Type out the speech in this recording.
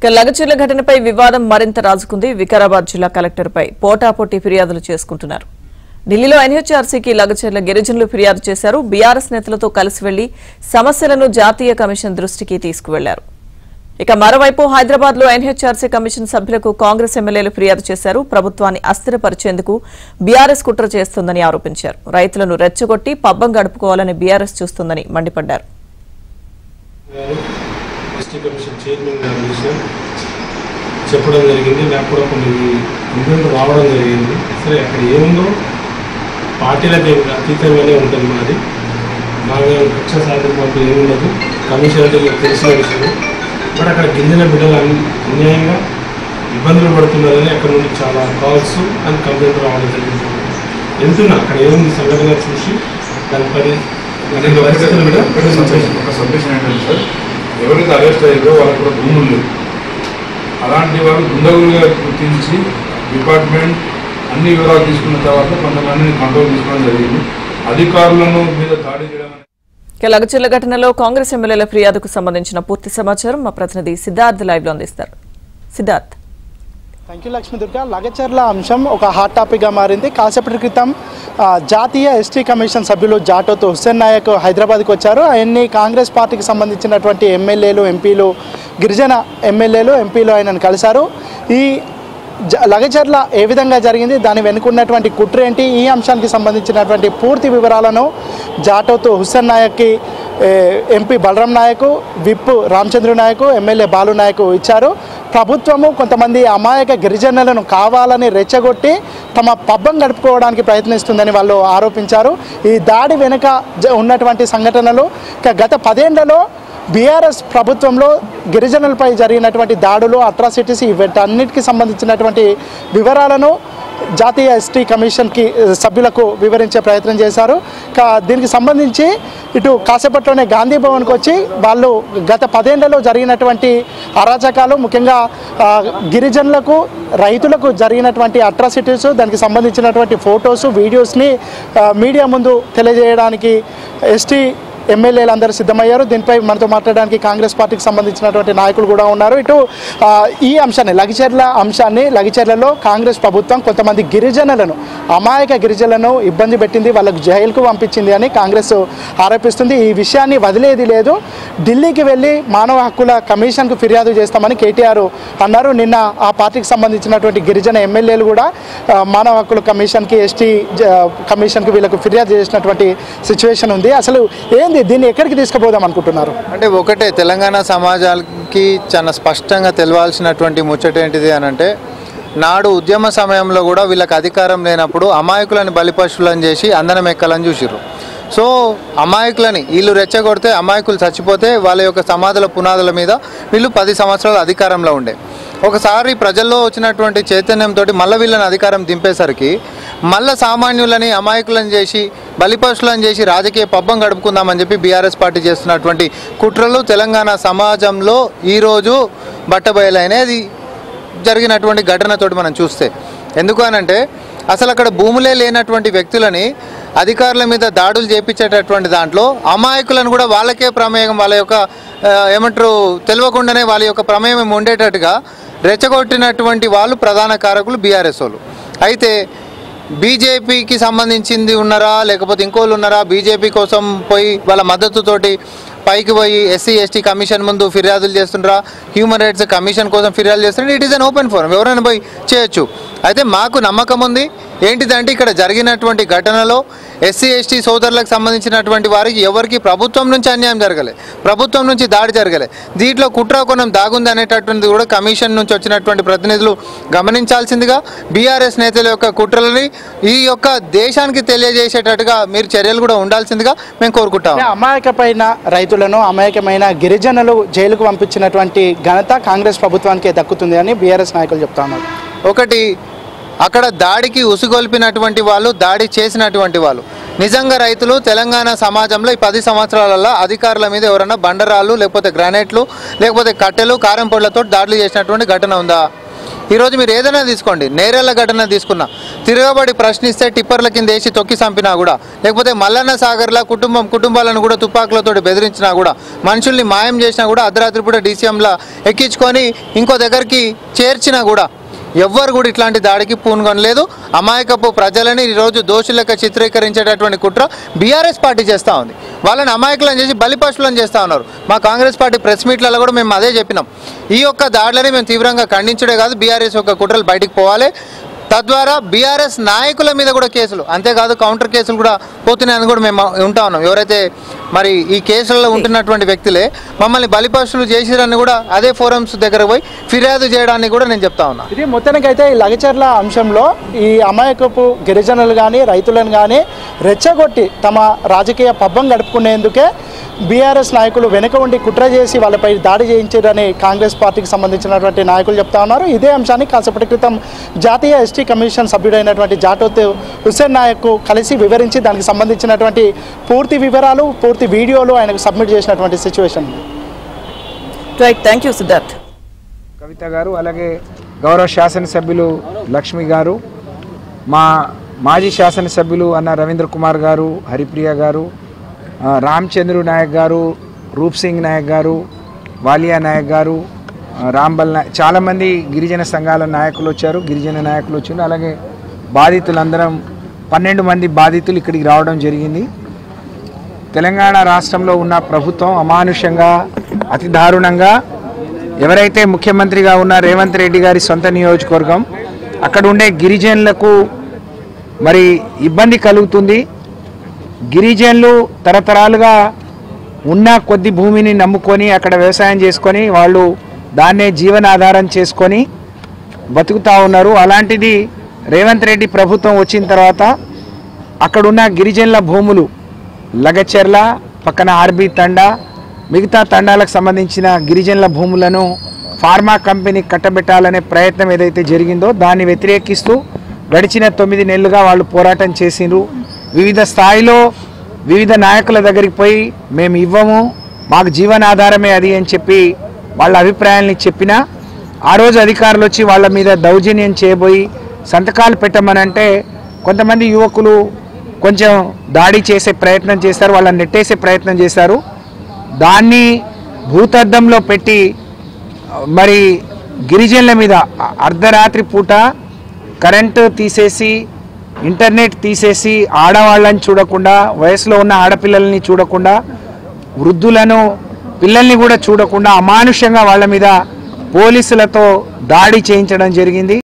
లగచర్ల ఘటనపై వివాదం మరింత రాజుకుంది. వికారాబాద్ జిల్లా కలెక్టర్పై పోటాపోటీ ఫిర్యాదులు చేసుకుంటున్నారు. ఢిల్లీలో ఎన్హెచ్ఆర్సీకి లగచర్ల గిరిజనులు ఫిర్యాదు చేశారు. బీఆర్ఎస్ నేతలతో కలిసి వెళ్లి సమస్యలను జాతీయ కమిషన్ దృష్టికి తీసుకువెళ్లారు. ఇక మరోవైపు హైదరాబాద్ లో ఎన్హెచ్ఆర్సీ కమిషన్ సభ్యులకు కాంగ్రెస్ ఎమ్మెల్యేలు ఫిర్యాదు చేశారు. ప్రభుత్వాన్ని అస్థిరపరిచేందుకు బీఆర్ఎస్ కుట్ర చేస్తోందని ఆరోపించారు. రైతులను రెచ్చగొట్టి పబ్బం గడుపుకోవాలని బీఆర్ఎస్ చూస్తోందని మండిపడ్డారు. ఎస్టీ కమిషన్ చైర్మన్ గారు చెప్పడం జరిగింది. నాకు కూడా కొన్ని కంప్లైంట్లు రావడం జరిగింది. సరే అక్కడ ఏముందో పార్టీలకు అతీతంగానే ఉంటుంది. మాది బాగా కక్ష సాధింపు ఏముండదు. కమిషన్ అంటే మీకు తెలిసిన విషయం. బట్ అక్కడ గిరిజన బిడ్డలు అన్యాయంగా ఇబ్బందులు పడుతున్నారని అక్కడ నుండి చాలా కాల్స్ అండ్ కంప్లైంట్ రావడం జరిగింది. వెళ్తున్నా అక్కడ ఏముంది సంఘటన చూసి దానిపై ఒక సబ్మిషన్ ఏంటంటే సార్, ఎవరైతే అరెస్ట్ అయ్యారో వాళ్ళకి కూడా భూములు లేవు. అలాంటి వాళ్ళు దుండగులుగా గుర్తించి డిపార్ట్మెంట్ అన్ని వివరాలు తీసుకున్న తర్వాత కొంతమందిని కంట్రోల్ తీసుకోవడం జరిగింది. అధికారులను మీద దాడి చేయడం. లగచర్ల ఘటనలో కాంగ్రెస్ ఎమ్మెల్యేల ఫిర్యాదుకు సంబంధించిన పూర్తి సమాచారం మా ప్రతినిధి సిద్ధార్థ్ లైవ్ లో అందిస్తారు. సిద్ధార్థ్. Thank you Lakshmi Durga. లగచర్ల అంశం ఒక హాట్ టాపిక్గా మారింది. కాసేపటి క్రితం జాతీయ ఎస్టీ కమిషన్ సభ్యులు జాటోతో హుస్సేన్ నాయక్ హైదరాబాద్కి వచ్చారు. ఆయన్ని కాంగ్రెస్ పార్టీకి సంబంధించినటువంటి ఎమ్మెల్యేలు, ఎంపీలు, గిరిజన ఎమ్మెల్యేలు, ఎంపీలు ఆయనను కలిశారు. ఈ లగచర్ల ఏ విధంగా జరిగింది, దాని వెనుకున్నటువంటి కుట్ర ఏంటి, ఈ అంశానికి సంబంధించినటువంటి పూర్తి వివరాలను జాటోతో హుస్సేన్ నాయక్కి MP Balram Naik, whip Ramachandra Naik, MLA Balu Naik ఇచ్చారు. ప్రభుత్వము కొంతమంది అమాయక గిరిజనులను కావాలని రెచ్చగొట్టి తమ పబ్బం గడుపుకోవడానికి ప్రయత్నిస్తుందని వాళ్ళు ఆరోపించారు. ఈ దాడి వెనుక ఉన్నటువంటి సంఘటనలు గత 10 ఏళ్లలో బీఆర్ఎస్ ప్రభుత్వంలో గిరిజనులపై జరిగినటువంటి దాడులు, అట్రాసిటీస్, వీటన్నిటికీ సంబంధించినటువంటి వివరాలను జాతీయ ఎస్టీ కమిషన్కి సభ్యులకు వివరించే ప్రయత్నం చేశారు. దీనికి సంబంధించి ఇటు కాసేపట్లోనే గాంధీ భవన్కి వచ్చి వాళ్ళు గత 10 ఏళ్లలో జరిగినటువంటి అరాచకాలు, ముఖ్యంగా గిరిజనులకు, రైతులకు జరిగినటువంటి అట్రాసిటీస్, దానికి సంబంధించినటువంటి ఫొటోస్, వీడియోస్ని మీడియా ముందు తెలియజేయడానికి ఎస్టీ ఎమ్మెల్యేలు అందరూ సిద్ధమయ్యారు. దీనిపై మనతో మాట్లాడడానికి కాంగ్రెస్ పార్టీకి సంబంధించినటువంటి నాయకులు కూడా ఉన్నారు. ఇటు ఈ అంశాన్ని, లగచర్లలో కాంగ్రెస్ ప్రభుత్వం కొంతమంది గిరిజనులను, అమాయక గిరిజనులను ఇబ్బంది పెట్టింది, వాళ్ళకు జైలుకు పంపించింది అని కాంగ్రెస్ ఆరోపిస్తుంది. ఈ విషయాన్ని వదిలేది లేదు. ఢిల్లీకి వెళ్ళి మానవ హక్కుల కమిషన్కు ఫిర్యాదు చేస్తామని కేటీఆర్ అన్నారు. నిన్న ఆ పార్టీకి సంబంధించినటువంటి గిరిజన ఎమ్మెల్యేలు కూడా మానవ హక్కుల కమిషన్కి, ఎస్టీ కమిషన్కి వీళ్ళకు ఫిర్యాదు చేసినటువంటి సిచ్యువేషన్ ఉంది. అసలు ఏంది, దీన్ని ఎక్కడికి తీసుకుపోదాం అనుకుంటున్నారు? అంటే ఒకటే, తెలంగాణ సమాజానికి చాలా స్పష్టంగా తెలవాల్సినటువంటి ముచ్చట ఏంటిది అని అంటే, నాడు ఉద్యమ సమయంలో కూడా వీళ్ళకి అధికారం లేనప్పుడు అమాయకులని బలిపశువులను చేసి అందనం ఎక్కాలని చూసిర్రు. సో అమాయకులని వీళ్ళు రెచ్చగొడితే, అమాయకులు చచ్చిపోతే వాళ్ళ యొక్క సమాధుల పునాదుల మీద వీళ్ళు 10 సంవత్సరాలు అధికారంలో ఉండే. ఒకసారి ప్రజల్లో వచ్చినటువంటి చైతన్యంతో మళ్ళీ వీళ్ళని అధికారం దింపేసరికి మళ్ళీ సామాన్యులని అమాయకులను చేసి, బలిపశులను చేసి రాజకీయ పబ్బం గడుపుకుందామని చెప్పి బీఆర్ఎస్ పార్టీ చేస్తున్నటువంటి కుట్రలు తెలంగాణ సమాజంలో ఈరోజు బట్టబయలైనది జరిగినటువంటి ఘటనతోటి మనం చూస్తే. ఎందుకు అనంటే, అసలు అక్కడ భూములే లేనటువంటి వ్యక్తులని అధికారుల మీద దాడులు చేపించేటటువంటి దాంట్లో అమాయకులను కూడా వాళ్ళకే ప్రమేయం, వాళ్ళ యొక్క ఏమంటారు తెలియకుండానే వాళ్ళ యొక్క ప్రమేయం ఉండేటట్టుగా రెచ్చగొట్టినటువంటి వాళ్ళు ప్రధాన కారకులు బీఆర్ఎస్ వాళ్ళు. అయితే బీజేపీకి సంబంధించింది ఉన్నారా, లేకపోతే ఇంకోళ్ళు ఉన్నారా, బీజేపీ కోసం పోయి వాళ్ళ మద్దతుతోటి పైకి పోయి ఎస్సీ ఎస్టీ కమిషన్ ముందు ఫిర్యాదులు చేస్తుండ్రా, హ్యూమన్ రైట్స్ కమిషన్ కోసం ఫిర్యాదు చేస్తుండ్రా, it is an open forum, ఎవరైనా పోయి చేయొచ్చు. అయితే మాకు నమ్మకం ఉంది ఏంటిదంటే, ఇక్కడ జరిగినటువంటి ఘటనలో ఎస్సీ ఎస్టీ సోదరులకు సంబంధించినటువంటి వారికి ఎవరికి ప్రభుత్వం నుంచి అన్యాయం జరగలే, ప్రభుత్వం నుంచి దాడి జరగలే, దీంట్లో కుట్రకోణం దాగుంది అనేటటువంటిది కూడా కమిషన్ నుంచి వచ్చినటువంటి ప్రతినిధులు గమనించాల్సిందిగా, బీఆర్ఎస్ నేతల యొక్క కుట్రలని ఈ యొక్క దేశానికి తెలియజేసేటట్టుగా మీరు చర్యలు కూడా ఉండాల్సిందిగా మేము కోరుకుంటాం. అమాయకమైన రైతులను, అమాయకమైన గిరిజనులు జైలుకు పంపించినటువంటి ఘనత కాంగ్రెస్ ప్రభుత్వానికే దక్కుతుంది అని బీఆర్ఎస్ నాయకులు చెప్తా ఉన్నారు. ఒకటి, అక్కడ దాడికి ఉసుగొల్పినటువంటి వాళ్ళు, దాడి చేసినటువంటి వాళ్ళు నిజంగా రైతులు తెలంగాణ సమాజంలో ఈ 10 సంవత్సరాలలో అధికారుల మీద ఎవరైనా బండరాళ్ళు, లేకపోతే గ్రానైట్లు, లేకపోతే కట్టెలు, కారం పొళ్లతో దాడులు చేసినటువంటి ఘటన ఉందా? ఈరోజు మీరు ఏదైనా తీసుకోండి, నేరేళ్ల ఘటన తీసుకున్నా, తిరగబడి ప్రశ్నిస్తే టిప్పర్ల కింద వేసి తొక్కి చంపినా కూడా, లేకపోతే మల్లన్న సాగర్ల కుటుంబాలను కూడా తుపాకులతో బెదిరించినా కూడా, మనుషుల్ని మాయం చేసినా కూడా, అర్ధరాత్రి పూట డీసీఎంలా ఎక్కించుకొని ఇంకో దగ్గరికి చేర్చినా కూడా ఎవ్వరు కూడా ఇట్లాంటి దాడికి పూనుకొనలేదు. అమాయకపు ప్రజలని ఈరోజు దోషులక చిత్రీకరించేటటువంటి కుట్ర బీఆర్ఎస్ పార్టీ చేస్తూ ఉంది. వాళ్ళని అమాయకులను చేసి బలిపశులను చేస్తూ ఉన్నారు. మా కాంగ్రెస్ పార్టీ ప్రెస్ మీట్లలో కూడా మేము అదే చెప్పినాం. ఈ యొక్క దాడులని మేము తీవ్రంగా ఖండించడే కాదు, బీఆర్ఎస్ యొక్క కుట్రలు బయటికి పోవాలి. తద్వారా బీఆర్ఎస్ నాయకుల మీద కూడా కేసులు, అంతేకాదు కౌంటర్ కేసులు కూడా పోతున్నాయని కూడా మేము ఉంటా ఉన్నాం. ఎవరైతే మరి ఈ కేసులలో ఉంటున్నటువంటి వ్యక్తులే మమ్మల్ని బలిపశులు చేసిరని కూడా అదే ఫోరమ్స్ దగ్గర పోయి ఫిర్యాదు చేయడానికి కూడా నేను చెప్తా ఉన్నా. ఇది మొత్తానికైతే ఈ లగచర్ల అంశంలో ఈ అమాయకపు గిరిజనులు కానీ రైతులను కానీ రెచ్చగొట్టి తమ రాజకీయ పబ్బం గడుపుకునేందుకే బీఆర్ఎస్ నాయకులు వెనుక ఉండి కుట్ర చేసి వాళ్ళపై దాడి చేయించారని కాంగ్రెస్ పార్టీకి సంబంధించినటువంటి నాయకులు చెప్తా ఉన్నారు. ఇదే అంశాన్ని కాసేపటి క్రితం జాతీయ ఎస్టీ కమిషన్ సభ్యుడైనటువంటి జాటోత్ హుస్సేన్ నాయక్ కలిసి వివరించి దానికి సంబంధించినటువంటి పూర్తి వివరాలు, పూర్తి వీడియోలు ఆయనకు సబ్మిట్ చేసినటువంటి situation. Right, thank you Siddharth. Kavitha గారు, అలాగే గౌరవ శాసనసభ్యులు లక్ష్మి గారు, మా మాజీ శాసనసభ్యులు అన్న రవీంద్ర కుమార్ గారు, హరిప్రియ గారు, రామచంద్రు నాయక్ గారు, రూప్ సింగ్ నాయక్ గారు, వాలియా నాయక్ గారు, రాంబల్ నాయక్, చాలామంది గిరిజన సంఘాల నాయకులు వచ్చారు, గిరిజన నాయకులు వచ్చారు. అలాగే బాధితులందరం 12 మంది బాధితులు ఇక్కడికి రావడం జరిగింది. తెలంగాణ రాష్ట్రంలో ఉన్న ప్రభుత్వం అమానుషంగా, అతి దారుణంగా ఎవరైతే ముఖ్యమంత్రిగా ఉన్న రేవంత్ రెడ్డి గారి సొంత నియోజకవర్గం, అక్కడ ఉండే గిరిజనులకు మరి ఇబ్బంది కలుగుతుంది. గిరిజనులు తరతరాలుగా ఉన్న కొద్ది భూమిని నమ్ముకొని అక్కడ వ్యవసాయం చేసుకొని వాళ్ళు దాన్నే జీవనాధారం చేసుకొని బతుకుతూ ఉన్నారు. అలాంటిది రేవంత్ రెడ్డి ప్రభుత్వం వచ్చిన తర్వాత అక్కడున్న గిరిజనుల భూములు లగచెర్ల పక్కన ఆర్బీ తండా, మిగతా తండాలకు సంబంధించిన గిరిజనుల భూములను ఫార్మా కంపెనీ కట్టబెట్టాలనే ప్రయత్నం ఏదైతే జరిగిందో దాన్ని వ్యతిరేకిస్తూ గడిచిన 9 నెలలుగా వాళ్ళు పోరాటం చేసిండ్రు. వివిధ స్థాయిలో వివిధ నాయకుల దగ్గరికి పోయి మేము ఇవ్వము, మాకు జీవనాధారమే అది అని చెప్పి వాళ్ళ అభిప్రాయాల్ని చెప్పినా, ఆ రోజు అధికారులు వచ్చి వాళ్ళ మీద దౌర్జన్యం చేయబోయి సంతకాలు పెట్టమనంటే కొంతమంది యువకులు కొంచెం దాడి చేసే ప్రయత్నం చేస్తారు, వాళ్ళని నెట్టేసే ప్రయత్నం చేశారు. దాన్ని భూతద్దంలో పెట్టి మరి గిరిజనుల మీద అర్ధరాత్రి పూట కరెంటు తీసేసి, ఇంటర్నెట్ తీసేసి, ఆడవాళ్ళని చూడకుండా, వయసులో ఉన్న ఆడపిల్లల్ని చూడకుండా, వృద్ధులను పిల్లల్ని కూడా చూడకుండా అమానుషంగా వాళ్ళ మీద పోలీసులతో దాడి చేయించడం జరిగింది.